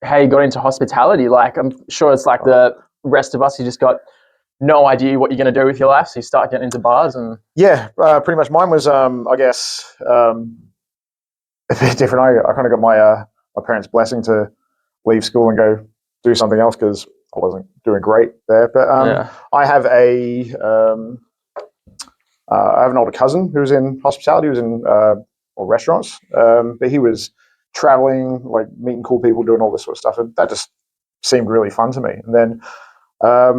how you got into hospitality. Like, I'm sure it's like the rest of us, you just got no idea what you're going to do with your life, so you start getting into bars and... Yeah, pretty much. Mine was, I guess, a bit different. I kind of got my parents' blessing to leave school and go do something else because I wasn't doing great there. But I have I have an older cousin who was in hospitality, who was in or restaurants, but he was traveling, like meeting cool people, doing all this sort of stuff, and that just seemed really fun to me. And then I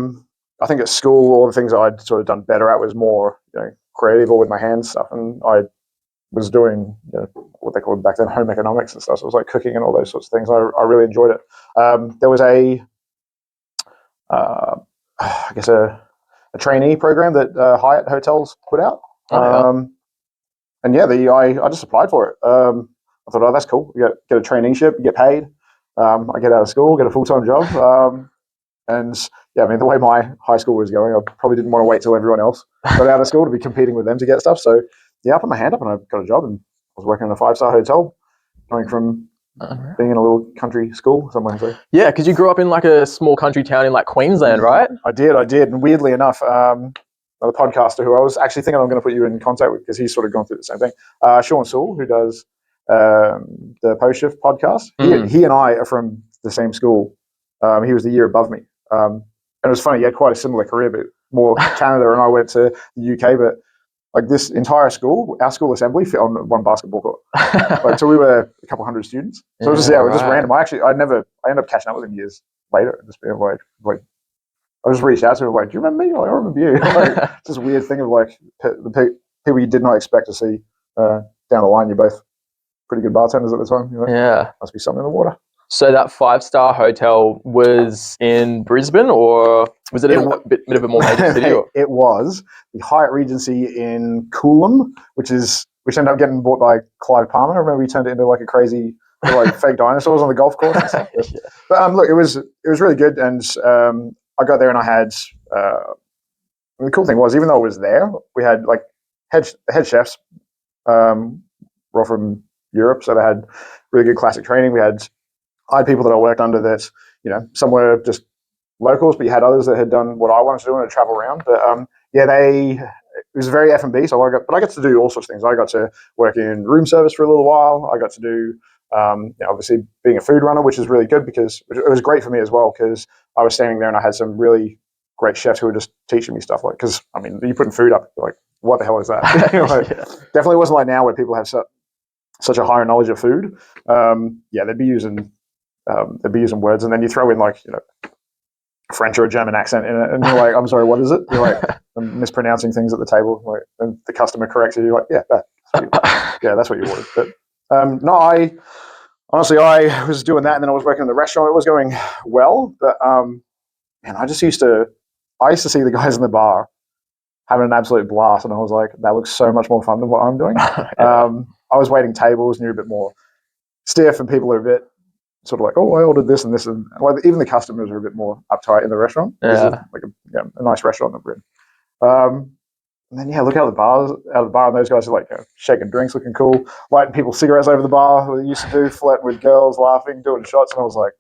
think at school, all the things that I'd sort of done better at was more creative or with my hands stuff, and I was doing what they called back then home economics and stuff. So it was like cooking and all those sorts of things. I really enjoyed it. There was I guess a trainee program that Hyatt hotels put out. And yeah, I just applied for it. I thought, oh, that's cool. You get a traineeship, you get paid. I get out of school, get a full-time job. And yeah, I mean, the way my high school was going, I probably didn't want to wait till everyone else got out of school to be competing with them to get stuff. So yeah, I put my hand up and I got a job, and I was working in a 5-star hotel, going from being in a little country school somewhere. So. Yeah, because you grew up in like a small country town in like Queensland, right? I did. And weirdly enough, the podcaster who I was actually thinking I'm going to put you in contact with, because he's sort of gone through the same thing, Sean Sewell, who does the Post Shift podcast. He and I are from the same school. He was the year above me. And it was funny, he had quite a similar career, but more Canada, and I went to the UK. But like this entire school, our school assembly fit on one basketball court. Like, so we were a couple hundred students. So it was just random. I ended up catching up with him years later, just being like I just reached out to him like, do you remember me? Like, I remember you. Like, it's this weird thing of like the people you did not expect to see down the line. You're both pretty good bartenders at the time. You're like, must be something in the water. So that 5-star hotel was in Brisbane, or was it a bit of a more major city? It was the Hyatt Regency in Coolum, which ended up getting bought by Clive Palmer. I remember he turned it into like a crazy fake dinosaurs on the golf course and stuff. But look, it was really good, and I got there and I had the cool thing was, even though it was there, we had like head chefs were all from Europe, so they had really good classic training. I had people that I worked under that, some were just locals, but you had others that had done what I wanted to do and had travel around. But it was very F&B, so I got to do all sorts of things. I got to work in room service for a little while. I got to do, obviously being a food runner, which is really good because it was great for me as well, because I was standing there and I had some really great chefs who were just teaching me stuff. Like, because I mean, you're putting food up, like, what the hell is that? Definitely wasn't like now where people have such a higher knowledge of food. They'd be using words, and then you throw in like French or a German accent in it, and you're like, I'm sorry, what is it? You're like, I'm mispronouncing things at the table, like, and the customer corrects you. You're like, that's what you ordered. But I was doing that, and then I was working in the restaurant. It was going well, but I used to see the guys in the bar having an absolute blast, and I was like, that looks so much more fun than what I'm doing. I was waiting tables, and you're a bit more stiff, and people are a bit sort of like, oh, I ordered this and this, and even the customers are a bit more uptight in the restaurant. Like a nice restaurant that we're in. And then look out of the bar, and those guys are like shaking drinks, looking cool, lighting people cigarettes over the bar. They used to do, flirting with girls, laughing, doing shots, and I was like,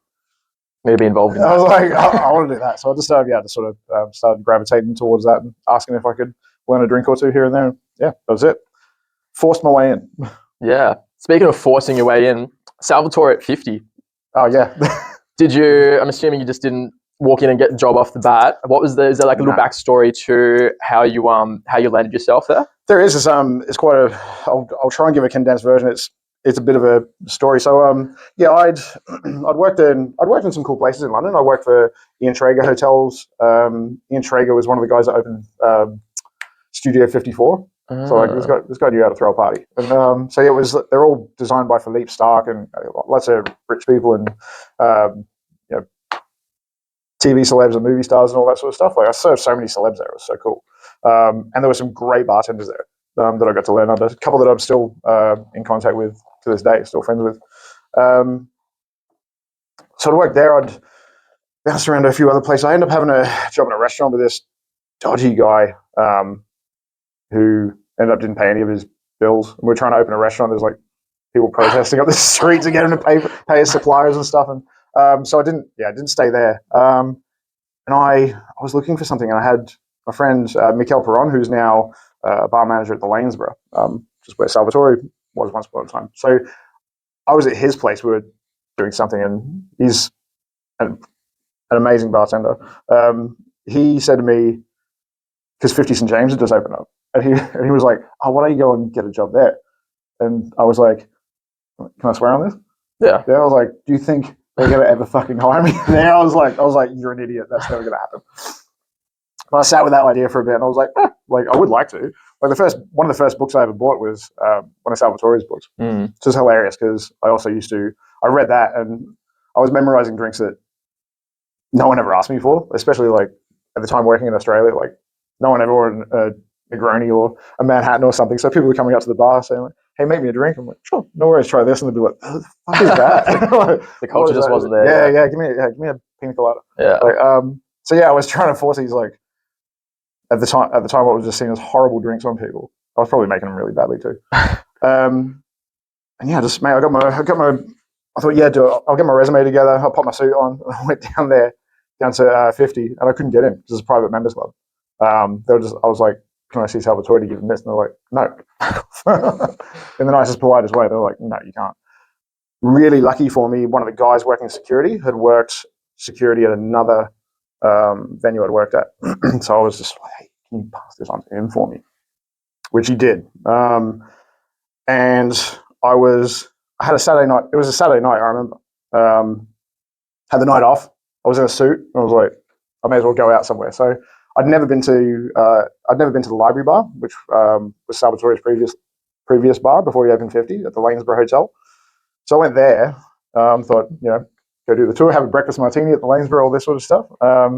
need to be involved in that. I was like, I want to do that. So I just started gravitating towards that and asking if I could learn a drink or two here and there. Yeah, that was it. Forced my way in. Yeah. Speaking of forcing your way in, Salvatore at 50. Oh yeah. I'm assuming you just didn't walk in and get the job off the bat. Is there like a little backstory to how you landed yourself there? There is. It's quite I'll try and give a condensed version. It's a bit of a story. So I'd worked in some cool places in London. I worked for Ian Traeger Hotels. Ian Traeger was one of the guys that opened Studio 54. So like this guy knew how to throw a party, and they're all designed by Philippe Stark and lots of rich people and TV celebs and movie stars and all that sort of stuff. Like, I served so many celebs there; it was so cool. And there were some great bartenders there that I got to learn under. A couple that I'm still in contact with to this day, still friends with. So to work there, I'd bounce around to a few other places. I ended up having a job in a restaurant with this dodgy guy. Who ended up didn't pay any of his bills. And we were trying to open a restaurant. There's like people protesting up the street to get him to pay his suppliers and stuff. And So I didn't stay there. And I was looking for something, and I had my friend Mikel Perron, who's now a bar manager at the Lanesborough, just where Salvatore was once upon a time. So I was at his place. We were doing something, and he's an amazing bartender. He said to me, because 50 St James had just opened up, and he was like, "Oh, why don't you go and get a job there?" And I was like, "Can I swear on this?" Yeah. I was like, "Do you think they're gonna ever fucking hire me there?" I was like, "You're an idiot. That's never gonna happen." And I sat with that idea for a bit, and I was like, like I would like to. Like one of the first books I ever bought was one of Salvatore's books, which is hilarious because I also I read that and I was memorizing drinks that no one ever asked me for, especially like at the time working in Australia. Like no one ever ordered a Negroni or a Manhattan or something. So people were coming up to the bar saying, like, "Hey, make me a drink." I'm like, "Sure, no worries, try this." And they'd be like, "What the fuck is that?" Like, The culture just wasn't there. Yeah, give me a pina colada. Yeah. Like, so yeah, I was trying to force these like at the time what was just seen as horrible drinks on people. I was probably making them really badly too. And yeah, just mate, I thought, yeah, I'll get my resume together. I'll pop my suit on. I went down to 50, and I couldn't get in because it's a private members club. I was like, "Can I see Salvatore to give him this?" And they're like, "No." In the nicest, politest way, they're like, "No, you can't." Really lucky for me, one of the guys working security had worked security at another venue I'd worked at. So I was just like, "Hey, can you pass this on to him for me?" Which he did. And I had a Saturday night. It was a Saturday night, I remember. Had the night off. I was in a suit. And I was like, I may as well go out somewhere. So I'd never been to the Library Bar, which was Salvatore's previous bar before he opened 50 at the Lanesborough Hotel. So I went there. Thought, go do the tour, have a breakfast martini at the Lanesborough, all this sort of stuff. I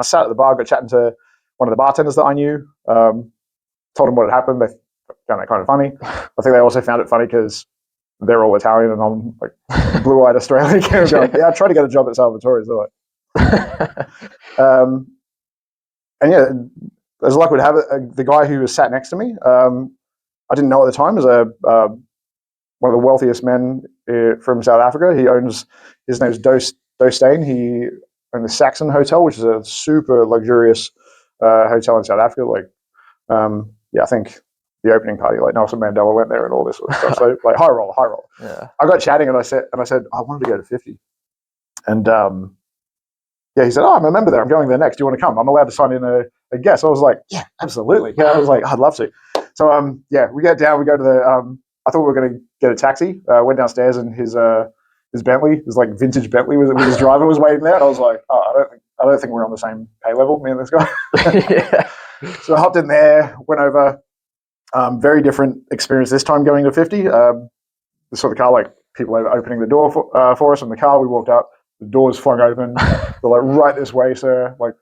sat at the bar, got chatting to one of the bartenders that I knew. Told them what had happened. They found that kind of funny. I think they also found it funny because they're all Italian and I'm like blue-eyed Australian. Going, yeah, I tried to get a job at Salvatore's. They're like, and yeah, as luck would have it, the guy who was sat next to me, I didn't know at the time, was one of the wealthiest men from South Africa. His name's Dostane. He owned the Saxon Hotel, which is a super luxurious hotel in South Africa. Like, I think the opening party, like Nelson Mandela went there and all this sort of stuff. So like high roller. Yeah. I got chatting and I said, I wanted to go to 50. And he said, "Oh, I'm a member there. I'm going there next. Do you want to come? I'm allowed to sign in a guest." I was like, "Yeah, absolutely." Yeah, I was like, "I'd love to." So we get down, we go to the I thought we were going to get a taxi. Went downstairs and his Bentley, his like vintage Bentley with his driver was waiting there. And I was like, "Oh, I don't think we're on the same pay level, me and this guy." Yeah. So I hopped in there, went over. Very different experience this time going to 50. We saw the car, like people opening the door for us in the car. We walked up, the doors flung open. They're like, "Right this way, sir." Like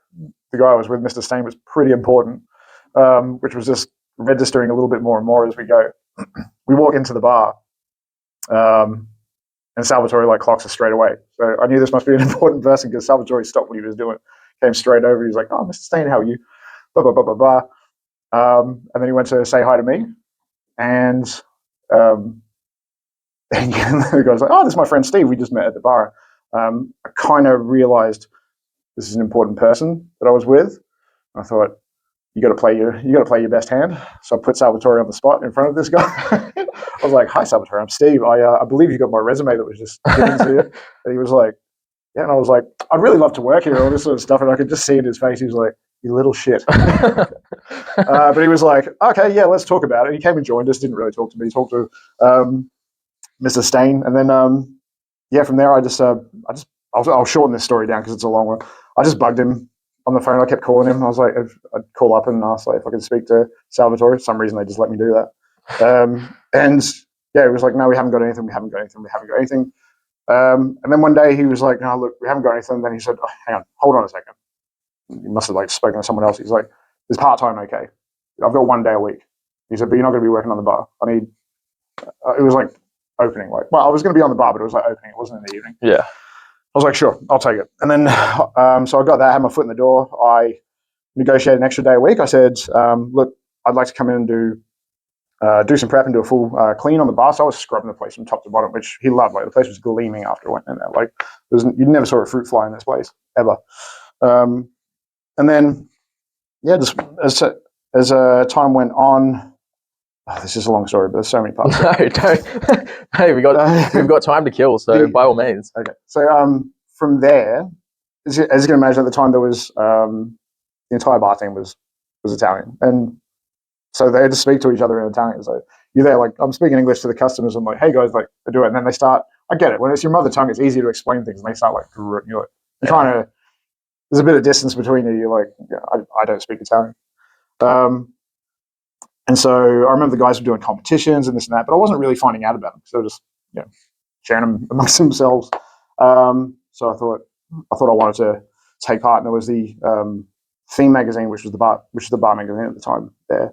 the guy I was with, Mr. Stain, was pretty important, which was just registering a little bit more and more as we go. We walk into the bar, and Salvatore like clocks us straight away. So I knew this must be an important person because Salvatore stopped what he was doing, came straight over. He's like, "Oh, Mr. Stain, how are you?" Blah blah blah blah blah. And then he went to say hi to me, and the guy's like, "Oh, this is my friend Steve. We just met at the bar." I kind of realized this is an important person that I was with. I thought, you got to play your best hand. So I put Salvatore on the spot in front of this guy. I was like, "Hi, Salvatore. I'm Steve. I believe you got my resume that was just given to you." And he was like, "Yeah." And I was like, "I'd really love to work here," all this sort of stuff. And I could just see in his face, he was like, "You little shit." But he was like, "Okay, yeah, let's talk about it." He came and joined us. Didn't really talk to me. He talked to Mr. Stain, and then from there, I'll shorten this story down because it's a long one. I just bugged him on the phone. I kept calling him. I was like, I'd call up and ask like if I could speak to Salvatore. For some reason, they just let me do that. And yeah, it was like, "No, we haven't got anything. We haven't got anything. We haven't got anything." And then one day he was like, "No, look, we haven't got anything." Then he said, "Oh, hang on, hold on a second." He must have like spoken to someone else. He's like, "Is part-time okay? I've got 1 day a week." He said, "But you're not going to be working on the bar. I need." It was like opening. Like, well, I was going to be on the bar, but it was like opening. It wasn't in the evening. Yeah. I was like, "Sure, I'll take it." And then, so I got that, had my foot in the door. I negotiated an extra day a week. I said, "Look, I'd like to come in and do do some prep and do a full clean on the bar. So I was scrubbing the place from top to bottom, which he loved. Like the place was gleaming after I went in there. Like you never saw a fruit fly in this place ever. And then just as time went on, this is a long story, but there's so many parts. No, don't. Hey, we've got time to kill, so by all means. Okay. So from there, as you can imagine, at the time there was the entire bar team was Italian, and so they had to speak to each other in Italian. So you're there, like I'm speaking English to the customers. I'm like, hey guys, like I do it, and then they start. I get it when it's your mother tongue, it's easier to explain things, and they start like you're trying to. There's a bit of distance between you. You're like, I don't speak Italian. And so I remember the guys were doing competitions and this and that, but I wasn't really finding out about them because they were just sharing them amongst themselves. So I thought I wanted to take part, and there was the Theme magazine, which was the bar magazine at the time. There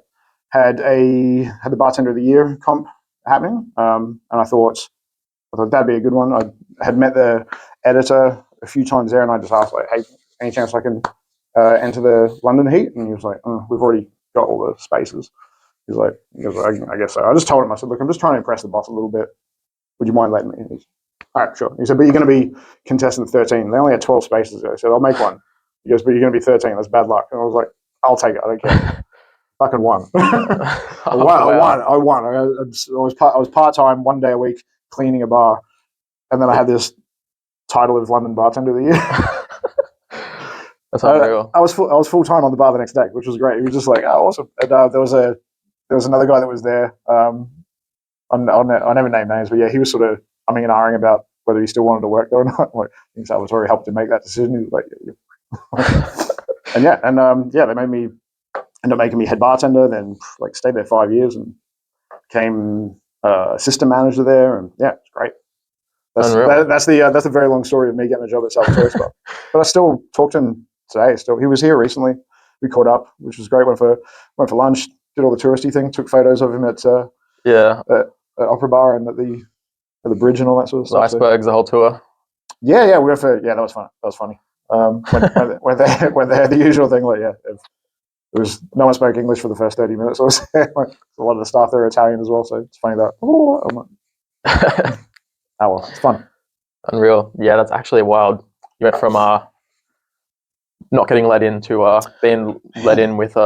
had the Bartender of the Year comp happening, and I thought that'd be a good one. I had met the editor a few times there, and I just asked like, "Hey, any chance I can enter the London heat?" And he was like, "We've already got all the spaces." He's like, I guess so. I just told him, I said, look, I'm just trying to impress the boss a little bit. Would you mind letting me? He's, all right, sure. He said, but you're going to be contestant 13. They only had 12 spaces. I said, I'll make one. He goes, but you're going to be 13. That's bad luck. And I was like, I'll take it. I don't care. Fucking won. I won. I was part-time 1 day a week cleaning a bar. And then I had this title of London Bartender of the Year. That's unreal. I was full-time on the bar the next day, which was great. He was just like, oh, awesome. And there was another guy that was there. I never named names, but yeah, he was sort of umming and ahhing about whether he still wanted to work there or not. Like, I think Salvatore helped him make that decision. He was like, they made me end up making me head bartender. Then like stayed there 5 years and became assistant manager there. And yeah, it's great. That's the very long story of me getting a job at Salvatore's Bar. But I still talk to him today. Still, he was here recently. We caught up, which was great. Went for lunch. Did all the touristy thing. Took photos of him at Opera Bar and at the bridge and all that sort of stuff. Icebergs, the whole tour. Yeah, we went for that was fun. That was funny. When they had the usual thing, like it was no one spoke English for the first 30 minutes. I was like, a lot of the staff there are Italian as well, so it's funny that. Well, it's fun. Unreal. Yeah, that's actually wild. You went from not getting let in to being let in with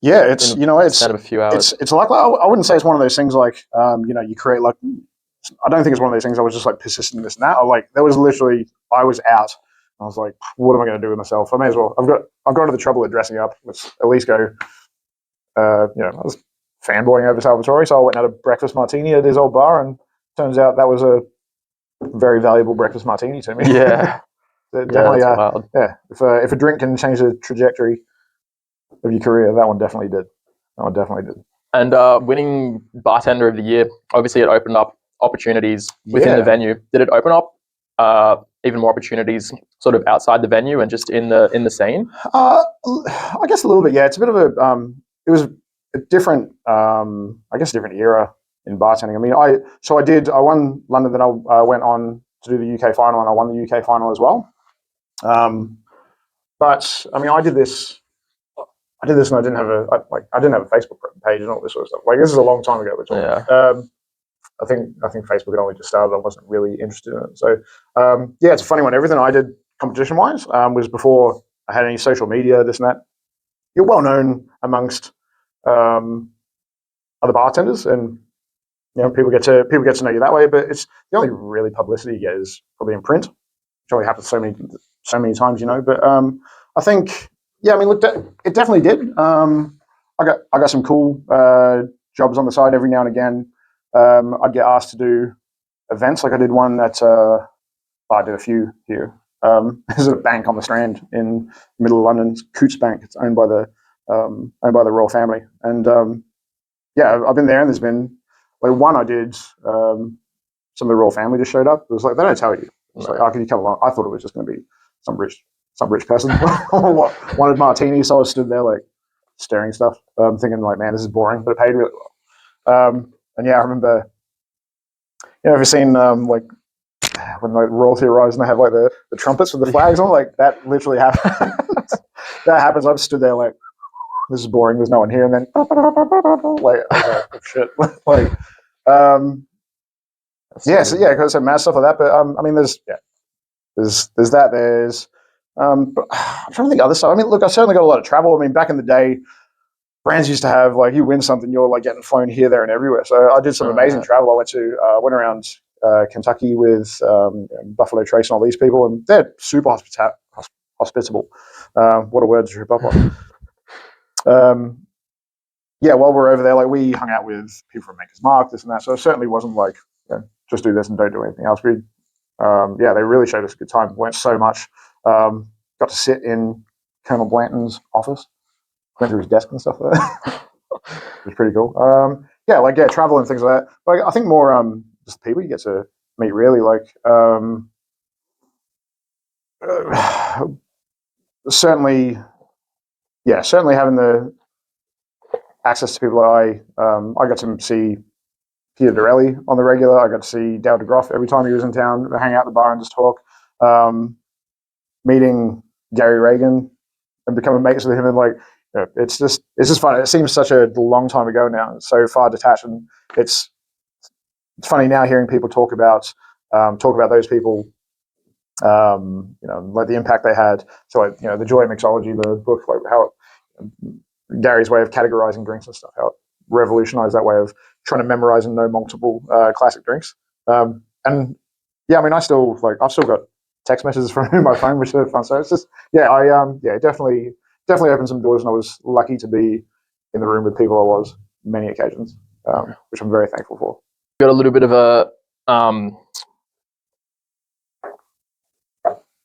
it's it's of a few hours. It's like I wouldn't say it's one of those things like you create like. I don't think it's one of those things I was just like persistent in this and that. There was literally I was out. I was like, what am I going to do with myself? I may as well. I've gone to the trouble of dressing up. Let's at least go. I was fanboying over Salvatore, so I went and had a breakfast martini at his old bar, and turns out that was a very valuable breakfast martini to me. Yeah, definitely. If a drink can change the trajectory of your career, that one definitely did. And winning Bartender of the Year, obviously, it opened up opportunities within the venue. Did it open up even more opportunities sort of outside the venue and just in the scene? I guess a little bit. Yeah, it's a bit of a. It was a different, different era in bartending. I mean, I won London, then I went on to do the UK final, and I won the UK final as well. But I mean, I did this, and I didn't have a Facebook page and all this sort of stuff. Like, this is a long time ago. We're talking. Yeah. I think Facebook had only just started. I wasn't really interested in it. So it's a funny one. Everything I did competition wise was before I had any social media, this and that. You're well known amongst other bartenders, and people get to know you that way. But it's the only really publicity you get is probably in print, which only happens so many times, But I think, look, it definitely did. I got some cool jobs on the side every now and again. I'd get asked to do events. Like I did one at I did a few here. There's a bank on the Strand in the middle of London, Coots Bank. It's owned by the royal family, and I've been there. And there's been like one I did. Some of the royal family just showed up. It was like they don't tell you. It's like, can you come along? I thought it was just going to be some rich person wanted martini, so I stood there like staring stuff, thinking like, man, this is boring, but it paid really well. And I remember, have you seen like when like royalty arrives and they have like the trumpets with the flags on? Like that literally happens. That happens. I've stood there like this is boring. There's no one here. And then like, I was like, oh, shit. Like, so because some mad stuff like that. But I mean, there's that. There's but I'm trying to think of other stuff. I mean, look, I certainly got a lot of travel. I mean, back in the day, brands used to have like you win something, you're like getting flown here, there, and everywhere. So I did some amazing travel. I went around Kentucky with Buffalo Trace and all these people, and they're super hospitable. What a word to trip up on. While we're over there, like we hung out with people from Maker's Mark, this and that. So it certainly wasn't like just do this and don't do anything else. They really showed us a good time. Learned so much. Got to sit in Colonel Blanton's office, went through his desk and stuff like that. It was pretty cool. Travel and things like that. But I think more just the people you get to meet, really. Like certainly having the access to people that I got to see Peter Dorelli on the regular. I got to see Dale DeGroff every time he was in town, hang out at the bar and just talk. Meeting Gary Reagan and becoming mates with him, and like it's just fun. It seems such a long time ago now. It's so far detached, and it's funny now hearing people talk about those people. Like the impact they had. So like the Joy of Mixology, the book, like how Gary's way of categorizing drinks and stuff, how it revolutionized that way of trying to memorize and know multiple classic drinks. I've still got text messages from my phone, which are fun. So it's just, it definitely opened some doors, and I was lucky to be in the room with people I was many occasions, which I'm very thankful for. Got a little bit of a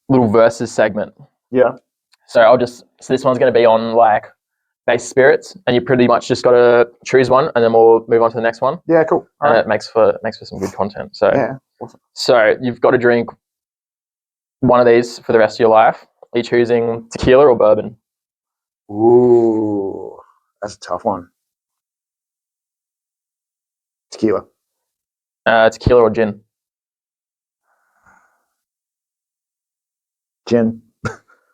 little versus segment. Yeah. So this one's going to be on like base spirits, and you pretty much just got to choose one, and then we'll move on to the next one. Yeah, cool. And it makes for some good content. So yeah, awesome. So you've got to drink one of these for the rest of your life. Are you choosing tequila or bourbon? Ooh, that's a tough one. Tequila. Tequila or gin? Gin.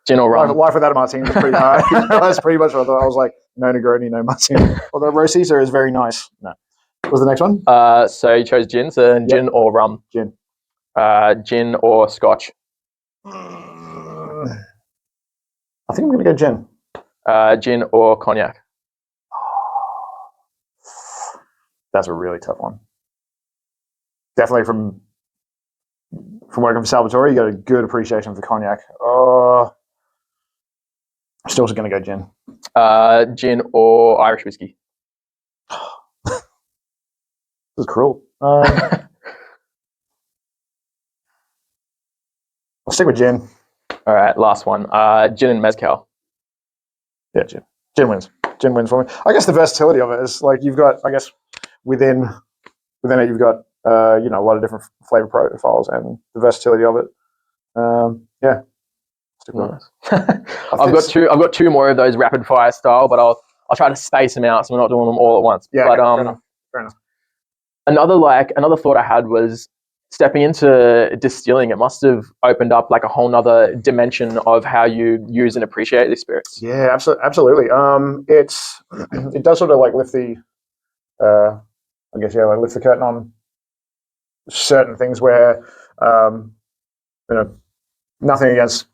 Gin or rum? Life without a martini was pretty hard. That's pretty much what I thought. I was like, no Negroni, no martini. Although Rosita is very nice. No. What was the next one? So you chose gin. So gin or rum? Gin. Gin or scotch? I think I'm going to go gin. Gin or cognac? That's a really tough one. Definitely from working for Salvatore, you got a good appreciation for cognac. I'm still going to go gin. Gin or Irish whiskey? This is cruel. I'll stick with gin. All right, last one. Gin and mezcal. Yeah, gin. Gin wins. Gin wins for me. I guess the versatility of it is like you've got, I guess, within it you've got a lot of different flavor profiles, and the versatility of it. Stick with nice. I've got two more of those rapid fire style, but I'll try to space them out so we're not doing them all at once. Yeah, but fair enough. Another thought I had was stepping into distilling. It must have opened up like a whole nother dimension of how you use and appreciate these spirits. Yeah, absolutely. It does sort of like lift the lift the curtain on certain things where nothing against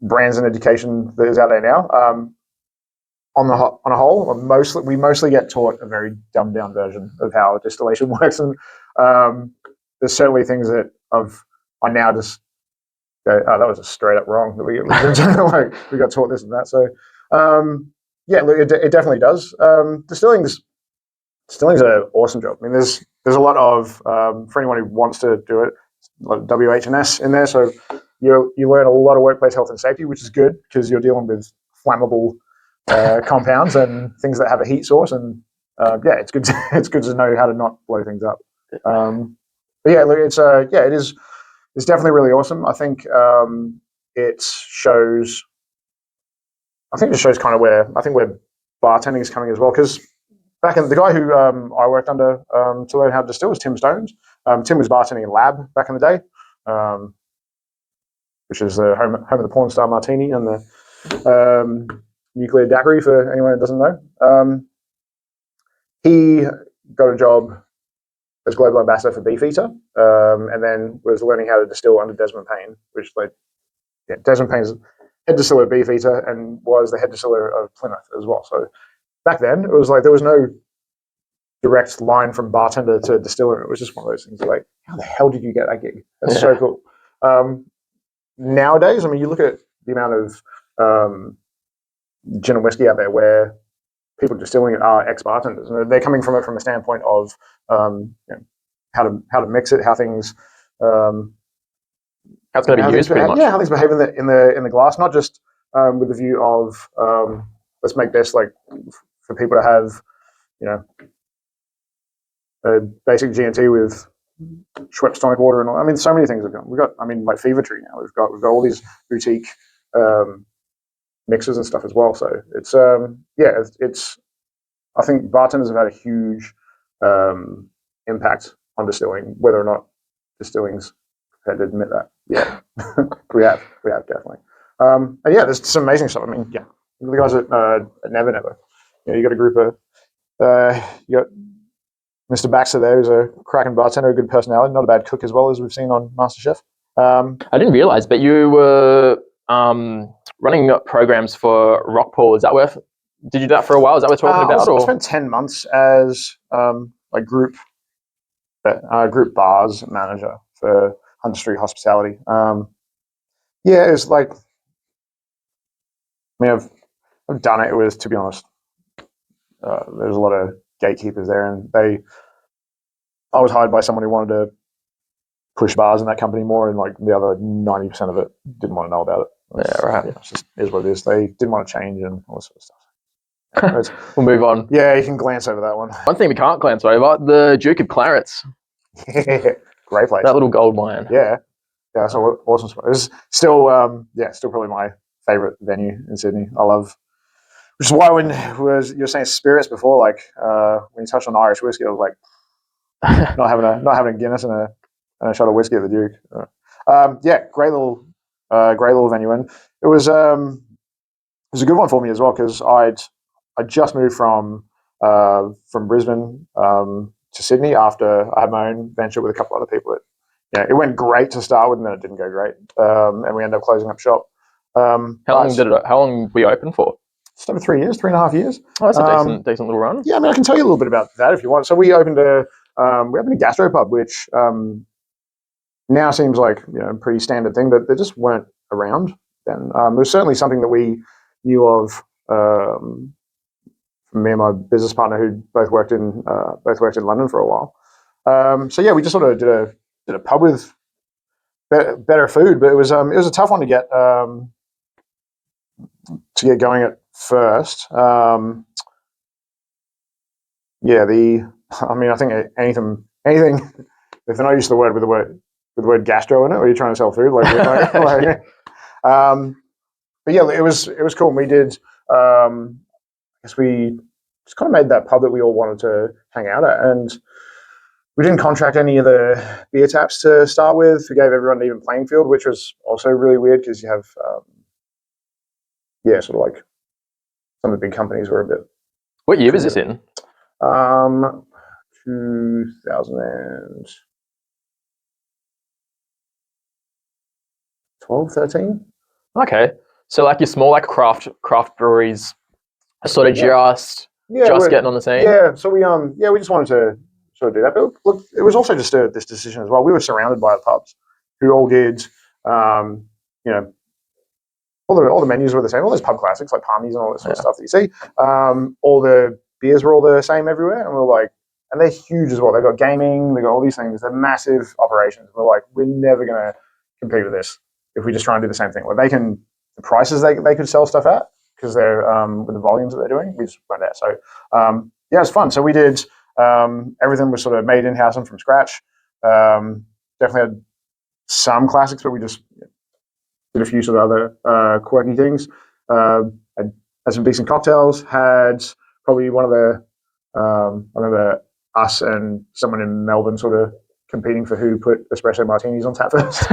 brands and education that is out there now. On a whole, we mostly get taught a very dumbed down version of how distillation works, and there's certainly things that I now just go, oh, that was just straight up wrong. That we got taught this and that. So look, it definitely does. Distilling's an awesome job. I mean, there's a lot of for anyone who wants to do it, a lot of WH&S in there. So you learn a lot of workplace health and safety, which is good because you're dealing with flammable compounds and things that have a heat source. And it's good. It's good to know how to not blow things up. Look, it's definitely really awesome. I think it shows kind of where bartending is coming as well, because the guy who I worked under to learn how to distill was Tim Stones. Tim was bartending in Lab back in the day, which is the home of the porn star Martini and the nuclear daiquiri for anyone that doesn't know. He got a job as global ambassador for Beefeater, and then was learning how to distill under Desmond Payne, which Desmond Payne's head distiller at Beefeater and was the head distiller of Plymouth as well. So back then, it was like there was no direct line from bartender to distiller. It was just one of those things like, how the hell did you get that gig? That's so cool. Nowadays, I mean, you look at the amount of gin and whiskey out there where people distilling it are ex-bartenders, and they're coming from it from a standpoint of how to mix it, how things how it's going to be used, pretty much. Yeah, how things behave in the glass, not just with the view of let's make this like for people to have, a basic G&T with Schweppes tonic water and all. I mean, so many things have gone. We've got, I mean, like Fever Tree now. We've got all these boutique mixers and stuff as well. So it's it's. I think bartenders have had a huge impact on distilling, whether or not distilling's prepared to admit that. Yeah, we have definitely. And yeah, there's some amazing stuff. I mean, yeah, the guys at Never Never. You got a group of you got Mr. Baxter there, who's a cracking bartender, a good personality, not a bad cook as well, as we've seen on MasterChef. I didn't realize, but you were running programs for Rockpool. Is that where? Did you do that for a while? Is that what we're talking about? I spent 10 months as like group bars manager for Hunter Street Hospitality. Yeah, it was like, I mean, I've done it. It was, to be honest, there's a lot of gatekeepers there, and I was hired by someone who wanted to push bars in that company more, and like the other 90% of it didn't want to know about it. Yeah, right. It just is what it is. They didn't want to change and all this sort of stuff. We'll move on. Yeah, you can glance over that one. One thing we can't glance over, the Duke of Clarence. Great place. That little gold mine. Yeah, that's an awesome spot. It's still, still probably my favorite venue in Sydney. I love, which is why when you were saying spirits before, like when you touched on Irish whiskey, I was like, not having a Guinness and a shot of whiskey at the Duke. Great little venue, and it was a good one for me as well because I just moved from Brisbane to Sydney after I had my own venture with a couple other people. It went great to start with, and then it didn't go great, and we ended up closing up shop. How long were we open for? Just over 3 years, 3.5 years. Oh, that's a decent little run. Yeah, I mean, I can tell you a little bit about that if you want. So we opened a gastropub, which now seems like a pretty standard thing, but they just weren't around then. It was certainly something that we knew of. Me and my business partner, who both worked in London for a while. We just sort of did a pub with better food, but it was a tough one to get going at first. I think anything if they're not used to the word with the word gastro in it, or you're trying to sell food, but yeah, it was cool. And we did. We just kind of made that pub that we all wanted to hang out at, and we didn't contract any of the beer taps to start with. We gave everyone an even playing field, which was also really weird because you have, sort of like some of the big companies were a bit. What year was this in? 2012, 13. Okay, so like your small craft breweries, sort of just getting on the scene. Yeah, so we just wanted to sort of do that. But look, it was also just this decision as well. We were surrounded by the pubs who all did, all the menus were the same. All those pub classics like Palmies and all that sort of stuff that you see. All the beers were all the same everywhere, and we're like, and they're huge as well. They've got gaming, they've got all these things. They're massive operations. We're like, we're never going to compete with this if we just try and do the same thing. Like the prices they could sell stuff at, because they're with the volumes that they're doing, we just went there. So it's fun. So we did everything was sort of made in house and from scratch. Definitely had some classics, but we just did a few sort of other quirky things. Had some decent cocktails. Had probably one of the I remember us and someone in Melbourne sort of competing for who put espresso martinis on tap first.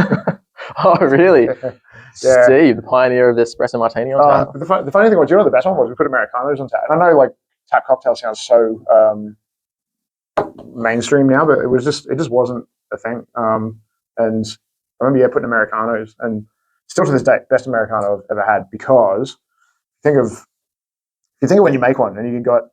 Oh, really? Yeah. Steve, the pioneer of the espresso martini on tap. The funny thing was, you know, the best one was we put Americanos on tap. And I know like tap cocktail sounds so mainstream now, but it just wasn't a thing. And I remember putting Americanos, and still to this day, best Americano I've ever had, because think of when you make one and you got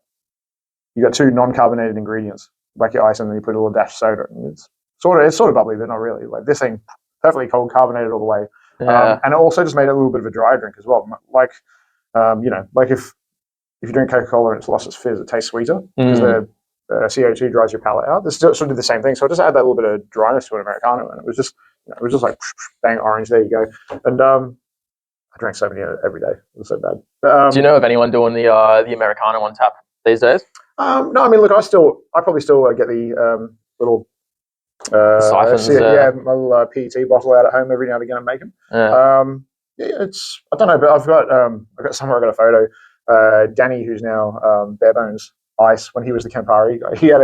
two non-carbonated ingredients, like your ice, and then you put a little dash of soda, and it's sort of bubbly, but not really. Like this thing, perfectly cold, carbonated all the way. Yeah. And it also just made it a little bit of a dry drink as well. Like, you know, like if you drink Coca-Cola and it's lost its fizz, it tastes sweeter because the CO2 dries your palate out. This sort of did the same thing. So I just add that little bit of dryness to an Americano, and it was just like bang, orange, there you go. And I drank so many every day. It was so bad. But, do you know of anyone doing the Americano on tap these days? No, I mean, look, I probably still get the little siphons. My little PET bottle out at home every now and again and make them. I don't know, but I've got somewhere I got a photo. Danny, who's now Bare Bones Ice, when he was the Campari guy, he had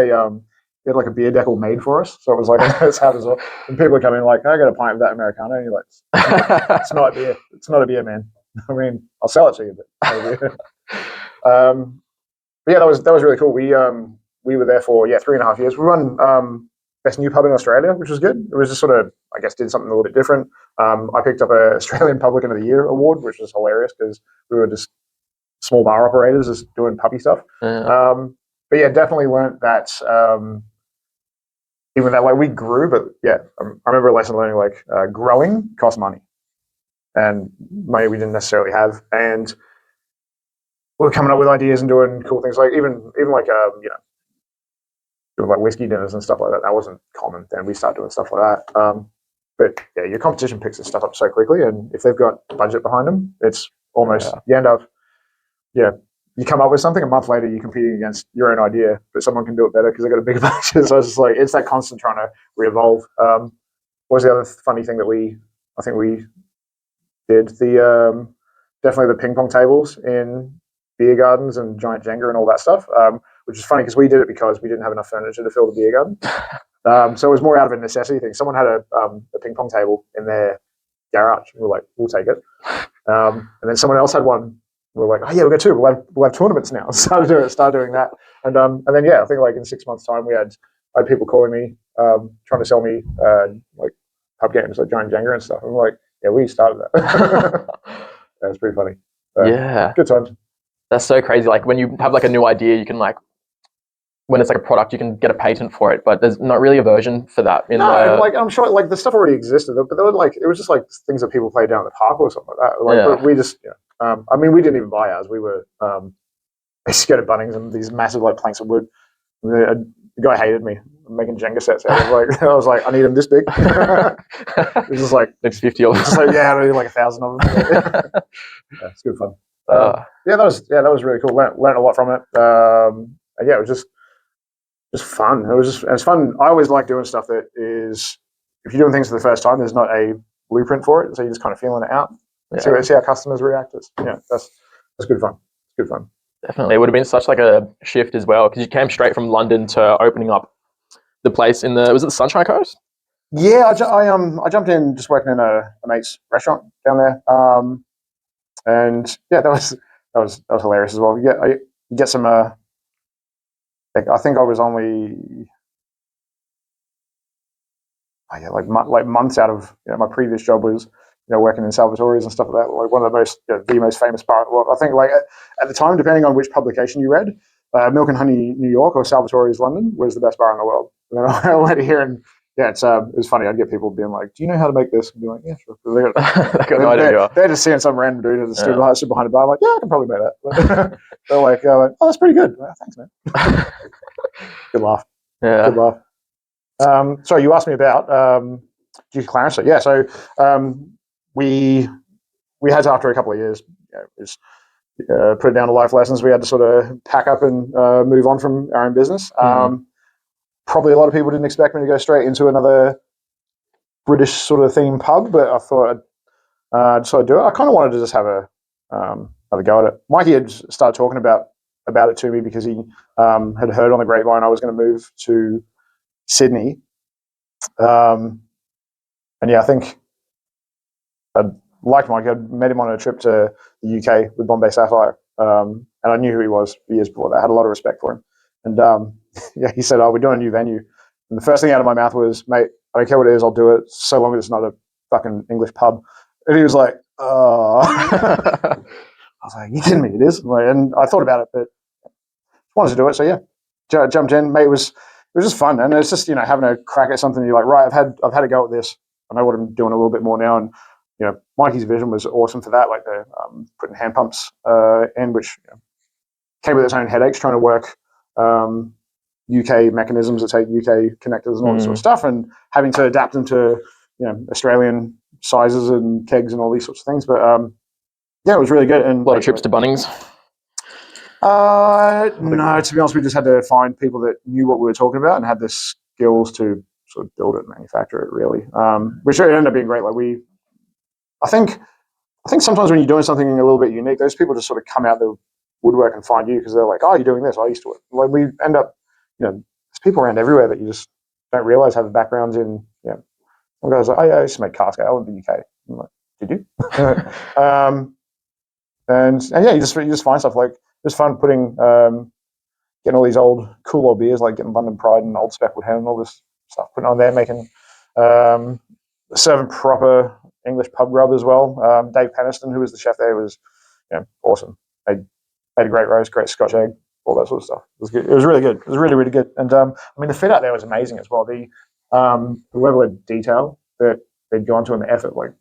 like a beer decal made for us, so it was like it's how as well. And people are coming like, "Can I get a pint of that Americano?" And you're like, "It's not a beer. It's not a beer, man. I mean, I'll sell it to you, but." But yeah, that was really cool. We were there for 3.5 years. We won best new pub in Australia, which was good. It was just sort of, I guess, did something a little bit different. I picked up a Australian Publican of the Year award, which was hilarious because we were just small bar operators just doing puppy stuff. But yeah, definitely learned that even that way we grew. But yeah, I remember a lesson learning like growing costs money, and money we didn't necessarily have. And we were coming up with ideas and doing cool things, like even like doing like whiskey dinners and stuff like that. That wasn't common then. We started doing stuff like that. But yeah, your competition picks this stuff up so quickly, and if they've got budget behind them, it's almost you end up you come up with something, a month later you're competing against your own idea, but someone can do it better because they've got a bigger budget. So it's just like it's that constant trying to re-evolve. What was the other funny thing that I think we did? The definitely the ping pong tables in beer gardens and giant Jenga and all that stuff, which is funny because we did it because we didn't have enough furniture to fill the beer garden. So it was more out of a necessity thing. Someone had a ping pong table in their garage. We were like, we'll take it. And then someone else had one. We were like, oh yeah, we've got two. We'll have tournaments now. Started doing that. And then I think like in 6 months' time, I had people calling me, trying to sell me like pub games like giant Jenga and stuff. And I'm like, yeah, we started that. That's pretty funny. Good times. That's so crazy. Like when you have like a new idea, you can like, when it's like a product, you can get a patent for it, but there's not really a version for that. Like I'm sure like the stuff already existed, but they were like, it was just like things that people played down at the park or something like that. Like, but we just, I mean, we didn't even buy ours. We were, I used to go to Bunnings and these massive like planks of wood. The guy hated me making Jenga sets out of like, I was like, I need them this big. It was just like next 50 of them. Just like, I need like 1,000 of them. It's good fun. That was really cool. Learned a lot from it. And yeah, it was just fun. It was fun. I always like doing stuff that is, if you're doing things for the first time, there's not a blueprint for it, so you're just kind of feeling it out. See how customers react. That's good fun. It's good fun. Definitely, it would have been such like a shift as well because you came straight from London to opening up the place was it the Sunshine Coast? Yeah, I jumped in just working in a mate's restaurant down there, and yeah, that was hilarious as well. You get some. I think I was only like months out of my previous job was working in Salvatore's and stuff like that. Like one of the most famous bar in the world. I think like at the time, depending on which publication you read, Milk and Honey New York or Salvatore's London was the best bar in the world. And then I went here and it was funny. I'd get people being like, "Do you know how to make this?" And be like, "Yeah, sure." They're just seeing some random dude that stood behind a bar. I'm like, "Yeah, I can probably make that." They're like, "Oh, that's pretty good." Well, thanks, man. Good laugh. Yeah. Good laugh. Sorry, you asked me about Duke of Clarence. So we had to, after a couple of years, just put it down to life lessons. We had to sort of pack up and move on from our own business. Probably a lot of people didn't expect me to go straight into another British sort of themed pub, but I thought I'd sort of do it. I kind of wanted to just have a go at it. Mikey had started talking about it to me because he had heard on the grapevine I was going to move to Sydney. And yeah, I think I'd liked Mike. I'd met him on a trip to the UK with Bombay Sapphire, and I knew who he was years before that. I had a lot of respect for him. And yeah, he said, "Oh, we're doing a new venue." And the first thing out of my mouth was, "Mate, I don't care what it is, I'll do it, so long as it's not a fucking English pub." And he was like, "Oh." I was like, "You kidding me? It is." And I thought about it, but wanted to do it, so yeah, jumped in, mate. It was just fun, and it's just having a crack at something. You're like, right, I've had a go at this. I know what I'm doing a little bit more now, and Mikey's vision was awesome for that, like the putting hand pumps in, which came with its own headaches trying to work UK mechanisms that take UK connectors and all this sort of stuff, and having to adapt them to Australian sizes and kegs and all these sorts of things. But yeah, it was really good. And a lot of trips to Bunnings. No, to be honest, we just had to find people that knew what we were talking about and had the skills to sort of build it and manufacture it, really. Which ended up being great. Like I think sometimes when you're doing something a little bit unique, those people just sort of come out the woodwork and find you because they're like, "Oh, you're doing this. I used to it." Like we end up, there's people around everywhere that you just don't realize have backgrounds in. One guy's like, "Oh yeah, I used to make cask ale in the UK." I'm like, "Did you?" and yeah, you just find stuff like. It was fun putting, getting all these old cool old beers, like getting London Pride and Old Speckwood Hen and all this stuff, putting on there, making, serving proper English pub grub as well. Dave Peniston, who was the chef there, was awesome. Made a great roast, great Scotch egg, all that sort of stuff. It was good. It was really good. It was really, really good. And I mean, the fit out there was amazing as well. The level of detail that they'd gone to and the effort, like,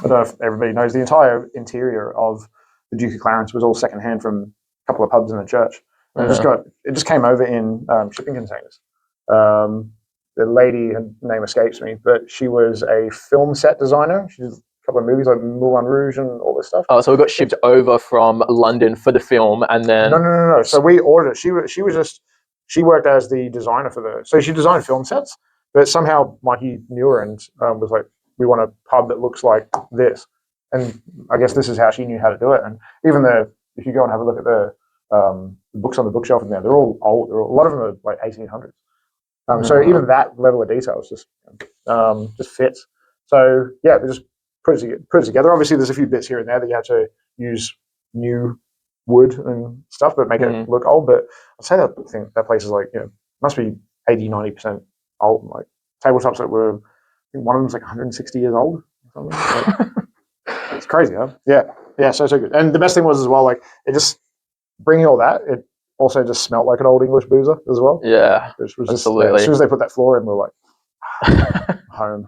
I don't know if everybody knows, the entire interior of the Duke of Clarence was all secondhand from a couple of pubs in the church. And it just came over in shipping containers. The lady, her name escapes me, but she was a film set designer. She did a couple of movies like Moulin Rouge and all this stuff. Oh, so it got shipped over from London for the film, and then no. So we ordered it. She worked as the designer so she designed film sets, but somehow Mikey knew her and was like, "We want a pub that looks like this." And I guess this is how she knew how to do it. And even if you go and have a look at the books on the bookshelf in there, they're all old. A lot of them are like 1800s. So even that level of detail is just fits. So yeah, they just put it together. Obviously, there's a few bits here and there that you have to use new wood and stuff, but make it look old. But I'd say that place is like must be 80-90% old. Like tabletops that were, I think one of them's like 160 years old. Or something. It's crazy, huh? Yeah. So good. And the best thing was as well, like it just bringing all that. It also just smelled like an old English boozer as well. Yeah, which was absolutely. As soon as they put that floor in, we were like, home.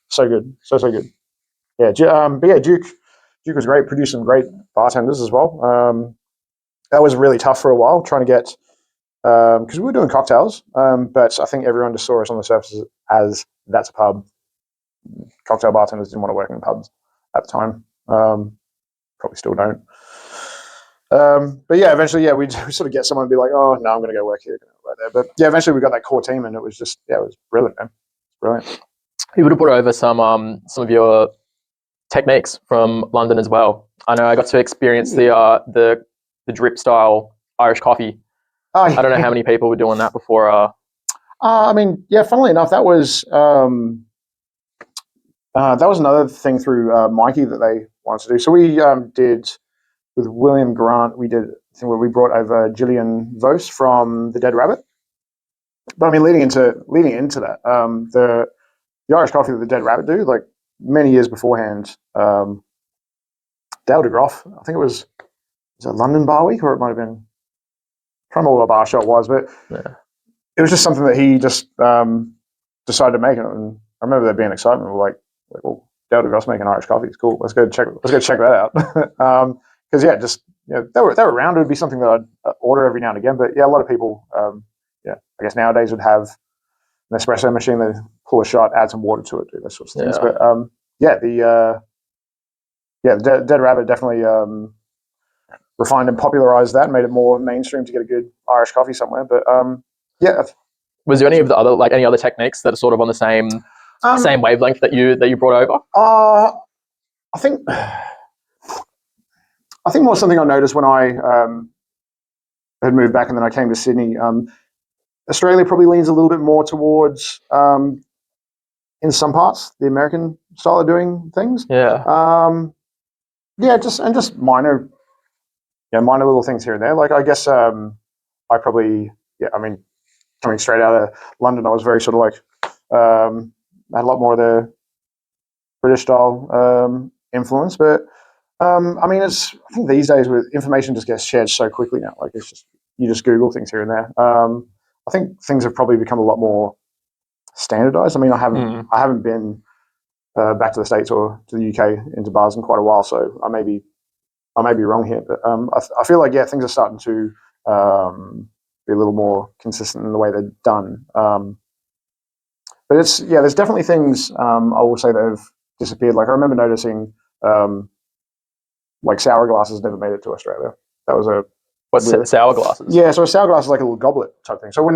So good, so good. Yeah, but yeah, Duke was great. Produced some great bartenders as well. That was really tough for a while trying to get because we were doing cocktails, but I think everyone just saw us on the surface as that's a pub. Cocktail bartenders didn't want to work in pubs at the time. Probably still don't. But yeah, eventually, we sort of get someone and be like, "Oh no, I'm going to go work here, right there." But yeah, eventually we got that core team, and it was just it was brilliant, man. Brilliant. You would have brought over some of your techniques from London as well. I know I got to experience the drip style Irish coffee. Oh, yeah. I don't know how many people were doing that before. I mean, yeah. Funnily enough, that was another thing through Mikey that they wanted to do. So we did with William Grant. We did a thing where we brought over Gillian Vos from the Dead Rabbit. But I mean, leading into that, the Irish coffee that the Dead Rabbit do, like many years beforehand, Dale DeGroff, I think it was a London Bar Week, or it might have been, I can't remember what bar show it was, but it was just something that he just decided to make. And I remember there being excitement. We're like, well, Dale DeGroff's making Irish coffee. It's cool. Let's go check that out. Because they were around. It would be something that I'd order every now and again. But yeah, a lot of people, I guess nowadays would have an espresso machine. They pull a shot, add some water to it, do those sorts of things. But the Dead Rabbit definitely refined and popularized that, and made it more mainstream to get a good Irish coffee somewhere. But was there any of the other any other techniques that are sort of on the same wavelength that you brought over? I think more something I noticed when I had moved back and then I came to Sydney. Australia probably leans a little bit more towards in some parts, the American style of doing things. Yeah. Just minor, minor little things here and there. Like I guess I probably, I mean, coming straight out of London, I was very sort of like had a lot more of the British style influence, but I mean, I think these days with information just gets shared so quickly now. Like it's just you just Google things here and there. I think things have probably become a lot more standardized. I mean, I haven't been back to the States or to the UK into bars in quite a while, so I may be wrong here, but I feel like things are starting to be a little more consistent in the way they're done. But there's definitely things I will say that have disappeared. Like I remember noticing like sour glasses never made it to Australia. That was What's sour glasses? Yeah, so a sour glass is like a little goblet type thing. So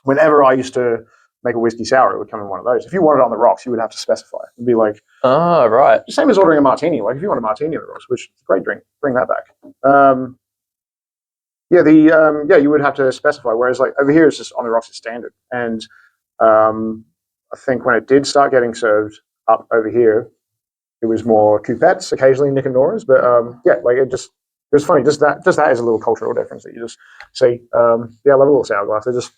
whenever I used to make a whiskey sour, it would come in one of those. If you wanted it on the rocks, you would have to specify. It'd be like, oh, right. Same as ordering a martini. Like if you want a martini on the rocks, which is a great drink, bring that back. You would have to specify. Whereas like over here, it's just on the rocks, it's standard. And I think when it did start getting served up over here, it was more coupettes, occasionally Nick and Nora's. But like it was funny. Just that is a little cultural difference that you just see. I love a little sour glass. They're just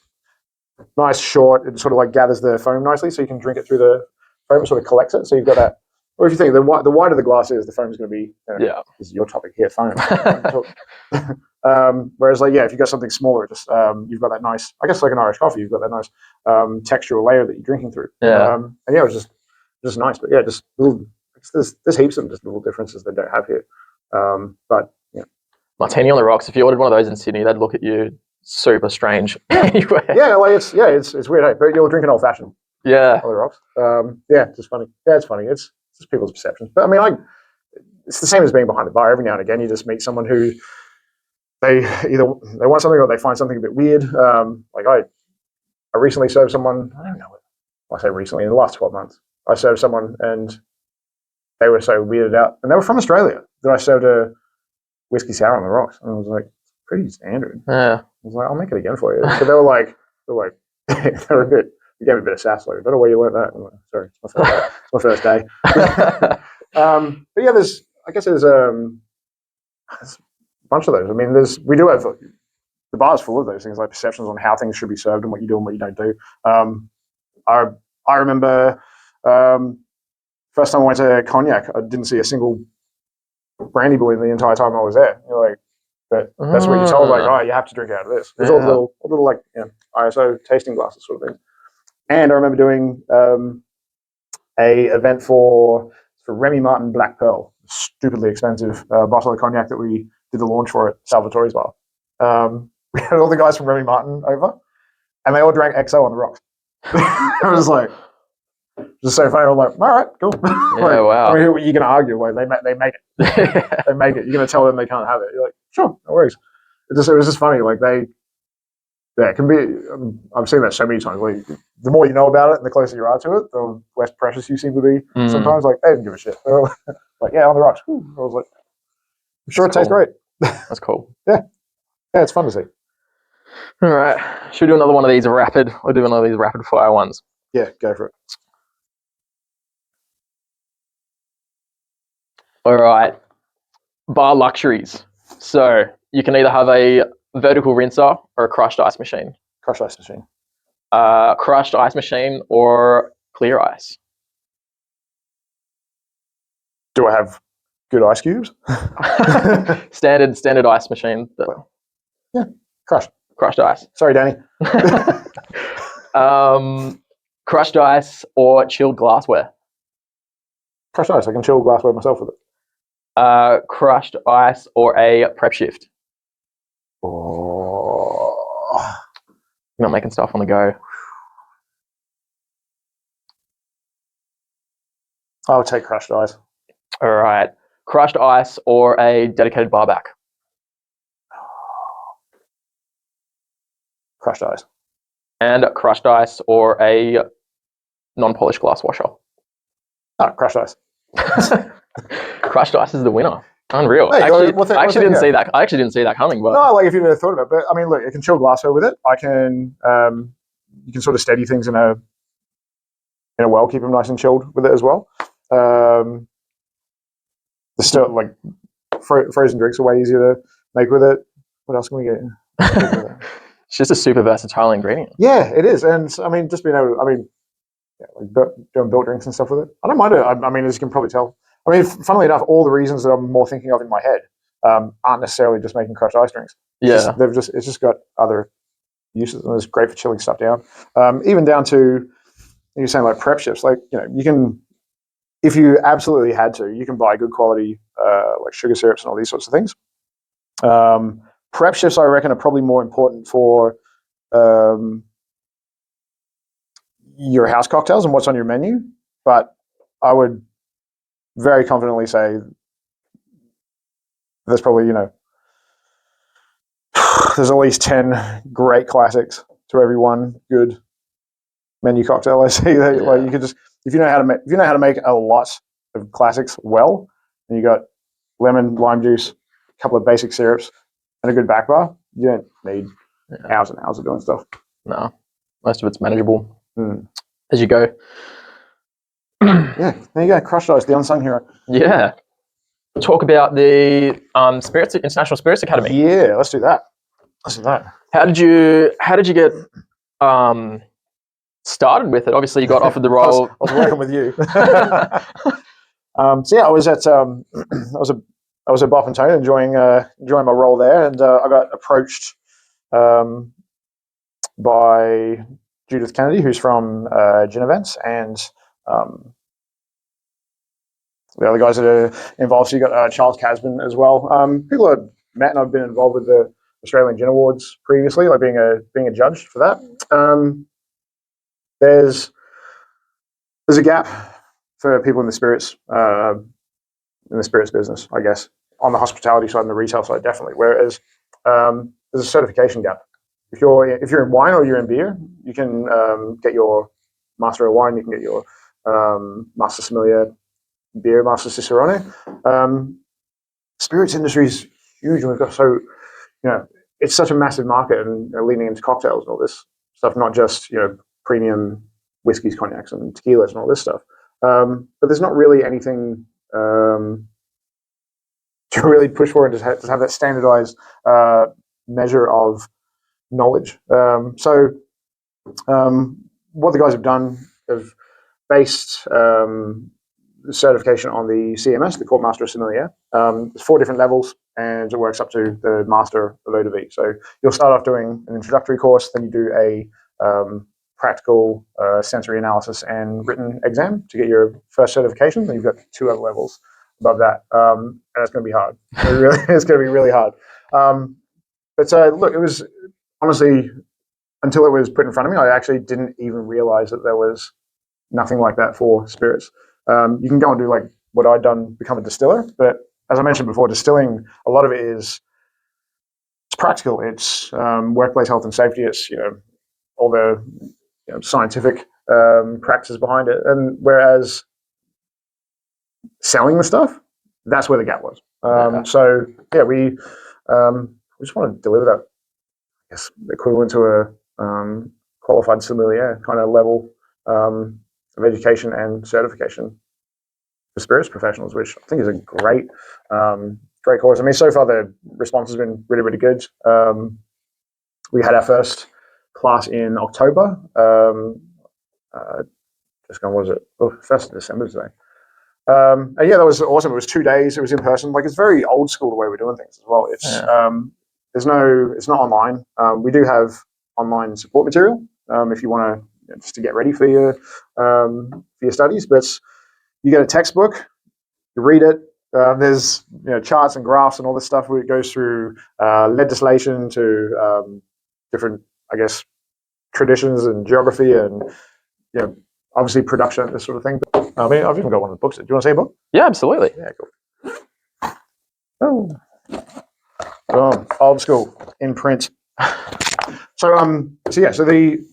nice, short. It sort of like gathers the foam nicely, so you can drink it through the foam. It sort of collects it, so you've got that. Or if you think the wider the glass is, the foam is going to be. This is your topic here, foam. Whereas, like, if you've got something smaller, just you've got that nice. I guess like an Irish coffee, you've got that nice textural layer that you're drinking through. Yeah, it was just nice. But just little. There's heaps of just little differences they don't have here. But martini on the rocks. If you ordered one of those in Sydney, they'd look at you super strange. Anyway. It's weird, hey? But you'll drink an old fashioned. Yeah, on the rocks. It's just funny. Yeah, it's funny. It's just people's perceptions. But I mean, it's the same as being behind the bar. Every now and again, you just meet someone who they want something or they find something a bit weird. Like I recently served someone. I don't know what I say recently. In the last 12 months, I served someone and they were so weirded out, and they were from Australia. That I served a whiskey sour on the rocks, and I was like, pretty standard. Yeah. I was like, I'll make it again for you. So they were like, they were a bit. You gave me a bit of sass. Like, I don't know where you learned that. I'm like, sorry, it's my first day. But yeah, there's a bunch of those. I mean, we do have the bar's full of those things, like perceptions on how things should be served and what you do and what you don't do. I remember first time I went to Cognac, I didn't see a single brandy buoy the entire time I was there. You're like, but that's what you're told. Like, oh, you have to drink out of this. There's all little like ISO tasting glasses sort of thing. And I remember doing a event for Remy Martin Black Pearl, stupidly expensive bottle of cognac that we did the launch for at Salvatore's bar. We had all the guys from Remy Martin over, and they all drank XO on the rocks. It was like, just so funny. I'm like, all right, cool. Yeah, wow. I mean, you're going to argue? Like, they make it. They make it. You're going to tell them they can't have it. You're like, sure, no worries. It was just funny. Like it can be. I've seen that so many times. Like, the more you know about it, and the closer you are to it, the less precious you seem to be. Sometimes, like they didn't give a shit. They were like, yeah, on the rocks. Ooh. I was like, I'm sure it tastes great. That's cool. Yeah, it's fun to see. All right, should we do another one of these rapid fire ones? Yeah, go for it. All right, bar luxuries. So you can either have a vertical rinser or a crushed ice machine. Crushed ice machine. Crushed ice machine or clear ice. Do I have good ice cubes? standard ice machine. Yeah, crushed ice. Sorry, Danny. Crushed ice or chilled glassware. Crushed ice. I can chill glassware myself with it. Crushed ice or a prep shift. Oh. You're not making stuff on the go. I'll take crushed ice. All right. Crushed ice or a dedicated bar back. Crushed ice. And crushed ice or a non-polished glass washer. Crushed ice. Crushed ice is the winner. Unreal. Hey, I actually didn't see that. I actually didn't see that coming. But no, like if you'd have thought about it. But I mean, look, you can chill glassware with it. You can sort of steady things in a in a well, keep them nice and chilled with it as well. There's still like frozen drinks are way easier to make with it. What else can we get? It's just a super versatile ingredient. Yeah, it is, and I mean, just being able, like doing built drinks and stuff with it. I don't mind it. I mean, as you can probably tell. I mean, funnily enough, all the reasons that I'm more thinking of in my head aren't necessarily just making crushed ice drinks. It's just got other uses, and it's great for chilling stuff down. Even down to you're saying like prep ships. Like you can, if you absolutely had to, you can buy good quality like sugar syrups and all these sorts of things. Prep shifts, I reckon, are probably more important for your house cocktails and what's on your menu. But I would very confidently say there's probably, there's at least 10 great classics to every one good menu cocktail I see. Like you could just, if you know how to make a lot of classics well, and you got lemon, lime juice, a couple of basic syrups, and a good back bar, you don't need hours and hours of doing stuff. No, most of it's manageable as you go. Yeah, there you go. Crushed ice, the unsung hero. Yeah. Talk about the International Spirits Academy. Yeah, let's do that. How did you get started with it? Obviously, you got offered the role. I was working with you. So yeah, I was at I was at Bop and Tone enjoying my role there, and I got approached by Judith Kennedy, who's from Gin Events, and the other guys that are involved. So you got Charles Casbin as well. People I've met, and I've been involved with the Australian Gin Awards previously, like being a judge for that. There's a gap for people in the spirits business, I guess, on the hospitality side and the retail side, definitely. Whereas there's a certification gap. If you're in wine or you're in beer, you can get your Master of Wine, you can get your Master Sommelier beer, Master Cicerone. Spirits industry is huge, and we've got it's such a massive market, and leaning into cocktails and all this stuff, not just premium whiskeys, cognacs, and tequilas and all this stuff. But there's not really anything to really push for and just have that standardized measure of knowledge. So what the guys have done have based certification on the CMS, the Court Master of Sommelier. There's 4 different levels, and it works up to the Master of Eau de Vie. So you'll start off doing an introductory course, then you do a practical sensory analysis and written exam to get your first certification. Then you've got 2 other levels above that, and it's going to be hard. It's going to be really hard. But look, it was honestly, until it was put in front of me, I actually didn't even realize that there was nothing like that for spirits. You can go and do like what I'd done, become a distiller. But as I mentioned before, distilling, a lot of it is practical. It's workplace health and safety. It's all the scientific practices behind it. And whereas selling the stuff, that's where the gap was. So yeah, we just want to deliver that, I guess, equivalent to a qualified sommelier kind of level of education and certification for spirits professionals, which I think is a great course. I mean, so far the response has been really, really good. We had our first class in October. Just gone, what was it? 1st of December today. And yeah, that was awesome. It was 2 days. It was in person. Like, it's very old school the way we're doing things as well. It's it's not online. We do have online support material if you want to just to get ready for your studies. But you get a textbook, you read it. There's charts and graphs and all this stuff where it goes through legislation to different, I guess, traditions and geography and obviously production, this sort of thing. But, I mean, I've even got one of the books. Do you want to see a book? Yeah, absolutely. Yeah, cool. Oh, old school in print. So the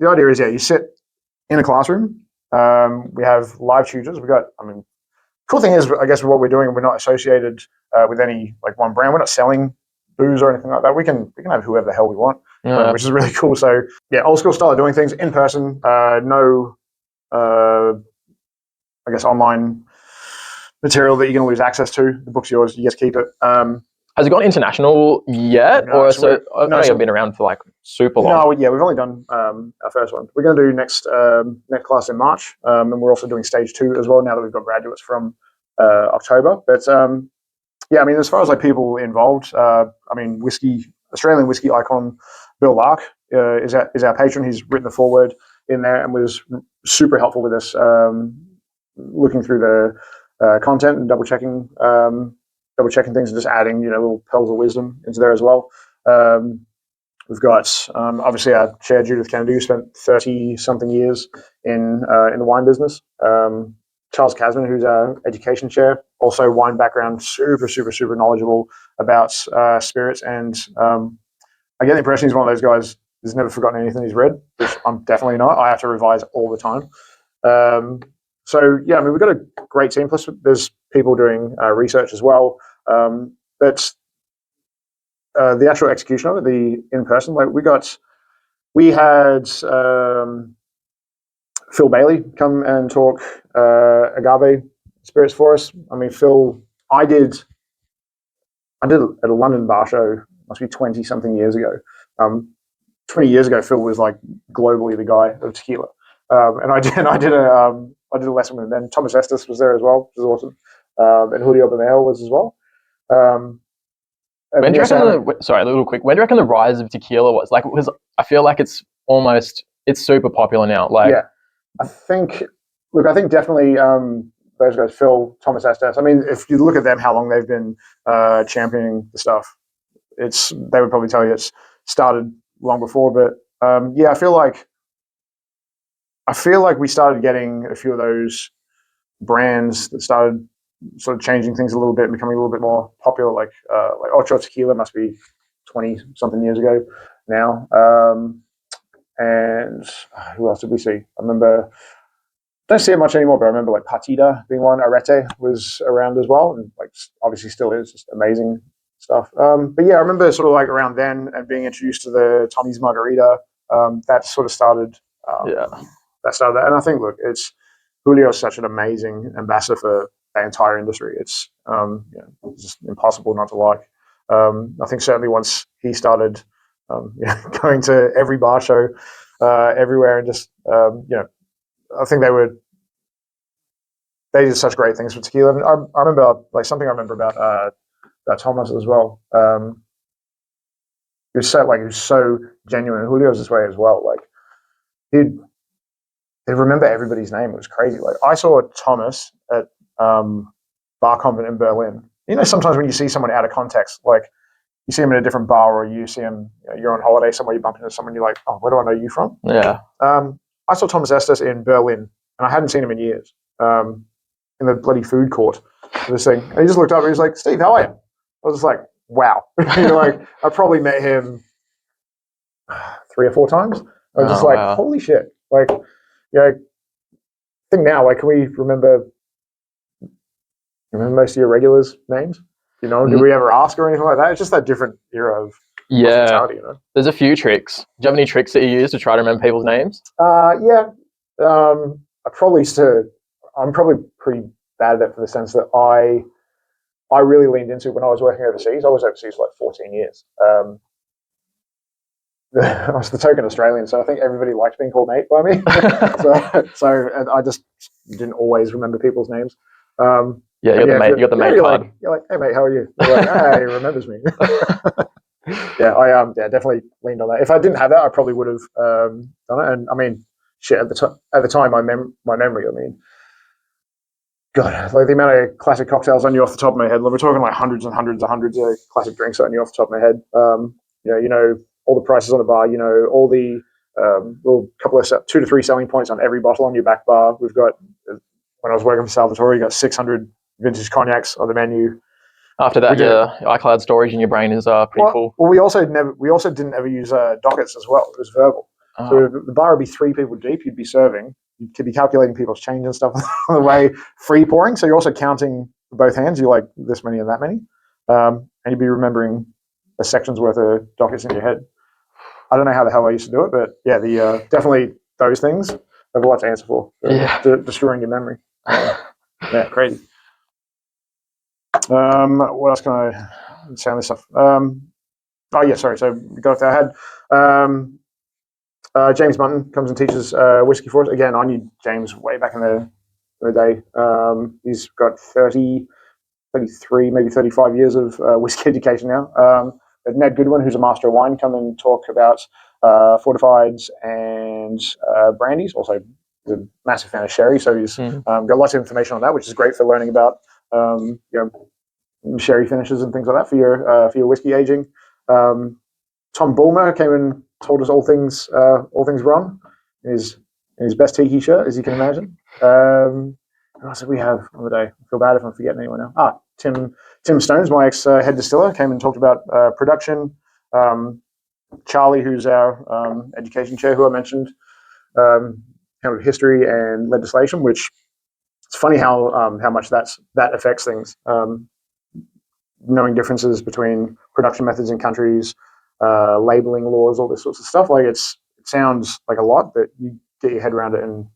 idea is, you sit in a classroom. We have live tutors. Cool thing is, I guess, what we're doing, we're not associated with any like one brand. We're not selling booze or anything like that. We can have whoever the hell we want, which is really cool. So yeah, old school style of doing things in person. No I guess, online material that you're going to lose access to. The book's yours. You get to keep it. Has it gone international yet? No, or so I know you've been around for like super long. No, yeah, we've only done our first one. We're going to do next class in March, and we're also doing stage 2 as well now that we've got graduates from October. But yeah, I mean, as far as like people involved, I mean, Australian whiskey icon Bill Lark is our patron. He's written the foreword in there and was super helpful with us, looking through the content and double checking things and just adding little pearls of wisdom into there as well. We've got obviously our chair Judith Kennedy, who spent 30-something years in the wine business. Charles Casman, who's our education chair, also wine background, super knowledgeable about spirits. And I get the impression he's one of those guys who's never forgotten anything he's read, which I'm definitely not. I have to revise all the time. So yeah, I mean, we've got a great team. Plus, there's people doing research as well. But the actual execution of it, the in person, like we had Phil Bailey come and talk agave spirits for us. I mean, Phil, I did at a London bar show, must be 20-something years ago. 20 years ago, Phil was like globally the guy of tequila, and I did a lesson with him. Then Thomas Estes was there as well, which was awesome, and Julio Bernal was as well. When do you reckon sorry, a little quick. When do you reckon the rise of tequila was? Like, because I feel like it's super popular now. Like, yeah, I think definitely those guys, Phil, Thomas Estes. I mean, if you look at them, how long they've been championing the stuff, they would probably tell you it's started long before. But yeah, I feel like we started getting a few of those brands that started sort of changing things a little bit, becoming a little bit more popular. Like Ocho Tequila must be 20-something years ago now. And who else did we see? I remember, don't see it much anymore, but I remember like Partida being one. Arete was around as well, and like obviously still is, just amazing stuff. But yeah, I remember sort of like around then and being introduced to the Tommy's Margarita. That sort of started. That started that, and I think it's Julio's such an amazing ambassador for the entire industry. It's it's just impossible not to like. I think certainly once he started going to every bar show everywhere and just I think they did such great things for tequila. And I remember like something I remember about Thomas as well. He was so genuine. Julio's this way as well. Like he'd remember everybody's name. It was crazy. Like I saw Thomas at Bar Convent in Berlin. You know, sometimes when you see someone out of context, like you see him in a different bar, or you see him, you're on holiday somewhere, you bump into someone, you're like, oh, where do I know you from? Yeah. I saw Thomas Estes in Berlin, and I hadn't seen him in years. In the bloody food court of this thing, and he just looked up and he was like, "Steve, how are you?" I was just like, "Wow!" Like I probably met him 3 or 4 times. I was just like, wow. "Holy shit!" Like, I think now, like, can we remember most of your regulars' names? Did we ever ask or anything like that? It's just that different era of hospitality, There's a few tricks. Do you have any tricks that you use to try to remember people's names? Yeah. I'm probably pretty bad at it, for the sense that I really leaned into it when I was working overseas. I was overseas for like 14 years. I was the token Australian, so I think everybody liked being called mate by me. And I just didn't always remember people's names. You got the mate card. You're like, hey mate, how are you? You're like, hey, he remembers me. I definitely leaned on that. If I didn't have that, I probably would have done it. And I mean, shit, at the time, my memory. I mean, God, like the amount of classic cocktails I knew off the top of my head. Like, we're talking like hundreds and hundreds and hundreds of classic drinks I knew off the top of my head. You know all the prices on the bar. You know all the little couple of 2 to 3 selling points on every bottle on your back bar. We've got, when I was working for Salvatore, you got 600 vintage cognacs on the menu. After that, your iCloud storage in your brain is pretty full. Well, we also didn't ever use dockets as well. It was verbal. Oh. So the bar would be 3 people deep. You'd be serving. You could be calculating people's change and stuff on the way, free pouring. So you're also counting both hands. You're like, this many and that many. And you'd be remembering a section's worth of dockets in your head. I don't know how the hell I used to do it, but yeah, definitely those things. have a lot to answer for. Destroying your memory. Yeah, crazy. What else can I say on this stuff? Oh yeah, sorry. So we got there. I had James Mutton comes and teaches whiskey for us. Again, I knew James way back in the day. He's got 30, 33, maybe 35 years of whiskey education now. But Ned Goodwin, who's a master of wine, come and talk about fortifieds and brandies. Also, he's a massive fan of sherry, so he's got lots of information on that, which is great for learning about sherry finishes and things like that for your whiskey aging. Tom Bulmer came and told us all things Ron in his best tiki shirt, as you can imagine. And I said we have on the day. I feel bad if I'm forgetting anyone now. Tim Stones, my ex head distiller, came and talked about production. Charlie, who's our education chair, who I mentioned, kind of history and legislation, which it's funny how much that affects things. Knowing differences between production methods in countries, labeling laws, all this sorts of stuff. Like it sounds like a lot, but you get your head around it, and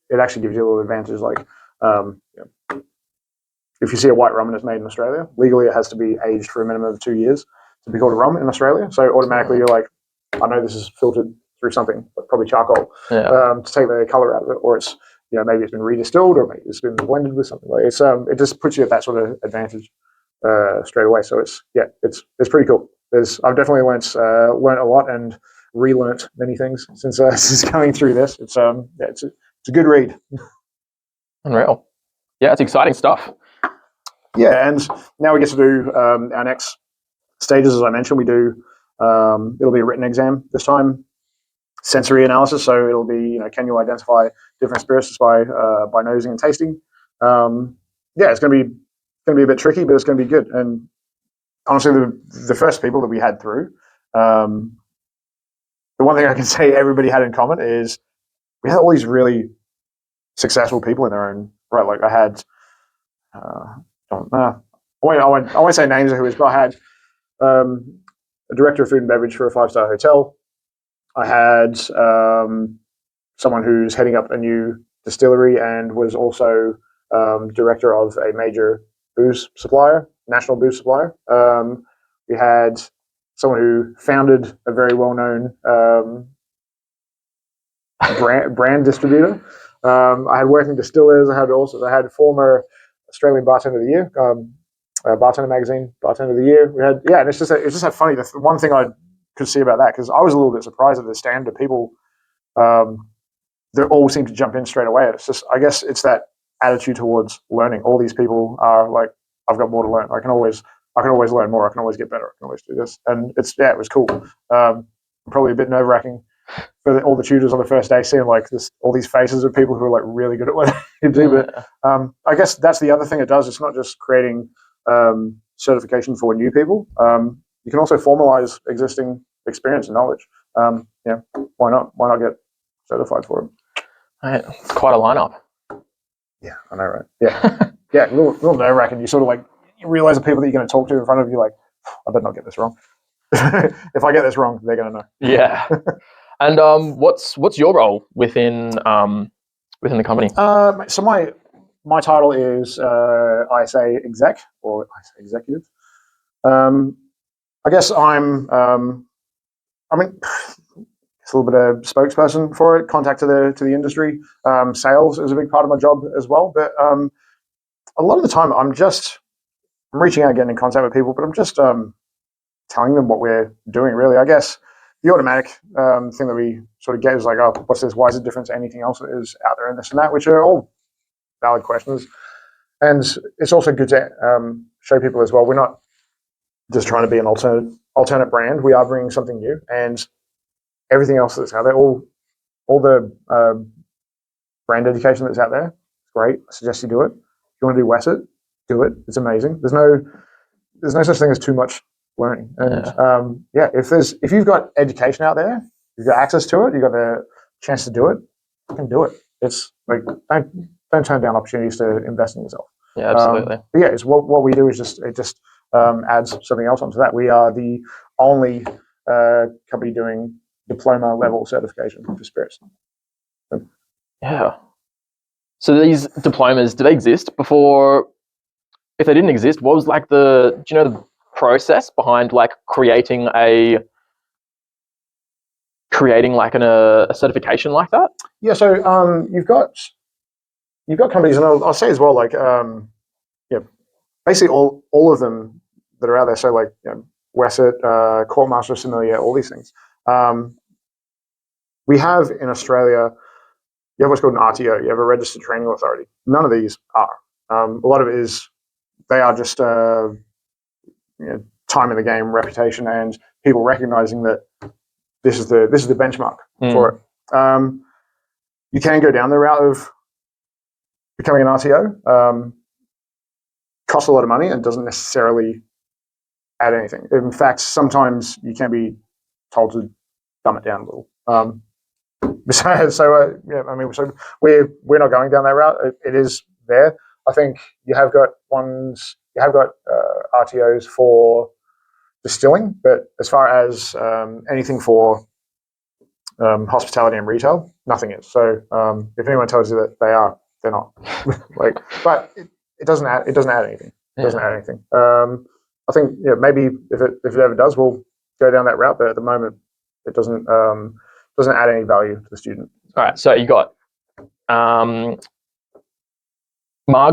it actually gives you a little advantage. Like if you see a white rum and it's made in Australia, legally it has to be aged for a minimum of 2 years to be called a rum in Australia. So automatically you're like, I know this is filtered through something, like probably charcoal, to take the color out of it, or it's maybe it's been redistilled, or maybe it's been blended with something. Like it just puts you at that sort of advantage straight away. So it's pretty cool. I've definitely learned a lot and relearnt many things since going through this. It's a good read. Unreal. Yeah, it's exciting stuff. Yeah, and now we get to do our next stages. As I mentioned, we do it'll be a written exam this time, sensory analysis. So it'll be can you identify different spirits by nosing and tasting? It's going to be a bit tricky, but it's going to be good. And honestly, the first people that we had through, the one thing I can say everybody had in common is we had all these really successful people in their own right. Like I had, I won't say names of who is, but I had a director of food and beverage for a 5-star hotel. I had someone who's heading up a new distillery and was also director of a major booze supplier, national booze supplier. We had someone who founded a very well-known brand distributor. I had working distillers. I had former Australian Bartender of the Year, Bartender Magazine Bartender of the Year. We had and it's just that funny. The one thing I could see about that, because I was a little bit surprised at the standard of people. They all seem to jump in straight away. It's just, I guess, it's that attitude towards learning. All these people are like, I've got more to learn. I can always learn more. I can always get better. I can always do this. And it was cool. Probably a bit nerve wracking for all the tutors on the first day, seeing like all these faces of people who are like really good at what they do. But I guess that's the other thing it does. It's not just creating certification for new people. You can also formalize existing experience and knowledge. Why not? Why not get certified for it? Right. It's quite a lineup. Yeah, I know, right? Yeah, yeah, a little nerve wracking. You sort of like you realize the people that you're going to talk to in front of you, like, I better not get this wrong. If I get this wrong, they're going to know. Yeah. And what's your role within the company? So my title is ISA exec or ISA executive. I guess it's a little bit of spokesperson for it, contact to the industry. Sales is a big part of my job as well. But a lot of the time, I'm reaching out, getting in contact with people, but I'm just telling them what we're doing, really. I guess the automatic thing that we sort of get is like, oh, what's this? Why is it different to anything else that is out there and this and that, which are all valid questions. And it's also good to show people as well, we're not just trying to be an alternate brand. We are bringing something new, and everything else that's out there, all the brand education that's out there, it's great. I suggest you do it. If you want to do Wesset, do it. It's amazing. There's no such thing as too much learning. And if you've got education out there, you've got access to it, you've got the chance to do it, you can do it. It's like don't turn down opportunities to invest in yourself. Yeah, absolutely. It's what we do is just adds something else onto that. We are the only company doing diploma level certification for spirits. Yeah. So these diplomas, do they exist before? If they didn't exist, what was like do you know the process behind like creating like a certification like that? Yeah, so you've got companies, and I'll say as well, like yeah, basically all of them that are out there. So like Wesset, Courtmaster Sommelier, all these things. We have in Australia, you have what's called an RTO. You have a registered training authority. None of these are. A lot of it is they are just time in the game, reputation, and people recognizing that this is the benchmark for it. You can go down the route of becoming an RTO. Costs a lot of money and doesn't necessarily add anything. In fact, sometimes you can be told to dumb it down a little. So we're not going down that route. It is there. I think you have got RTOs for distilling, but as far as anything for hospitality and retail, nothing is. So if anyone tells you that they are, they're not. But it doesn't add anything. It doesn't add anything. I think maybe if it ever does, we'll go down that route. But at the moment, it doesn't add any value to the student. All right. So you got margs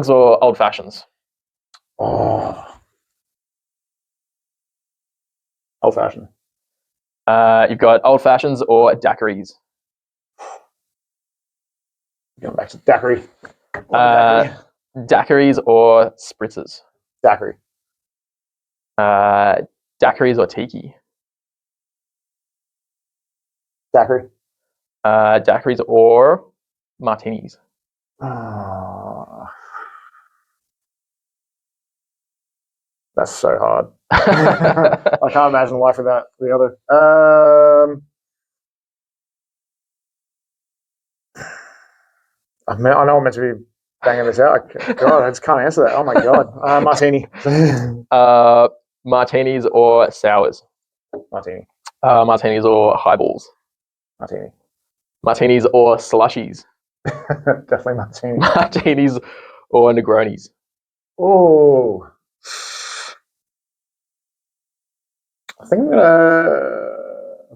or old fashions? Oh, old fashioned. You've got old fashions or daiquiris. Going back to daiquiri. Daiquiris or spritzers. Daiquiri. Daiquiris or tiki. Daiquiri. Daiquiris or martinis. That's so hard. I can't imagine life without the other. I know I'm meant to be banging this out. God, I just can't answer that. Oh my God. Martini. Martinis or sours. Martini. Martinis or highballs. Martini. Martinis or slushies. Definitely martini. Martinis or Negronis. Oh. I think I'm gonna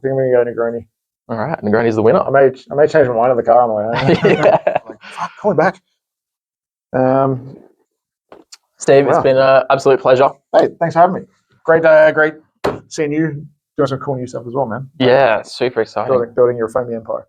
go Negroni. All right, Negroni's the winner. I may change my mind in the car on the way home. Yeah. Like, fuck, call me back. Steve, It's been an absolute pleasure. Hey, thanks for having me. Great seeing you doing some cool new stuff as well, man. Yeah, super exciting. Building your foamy empire.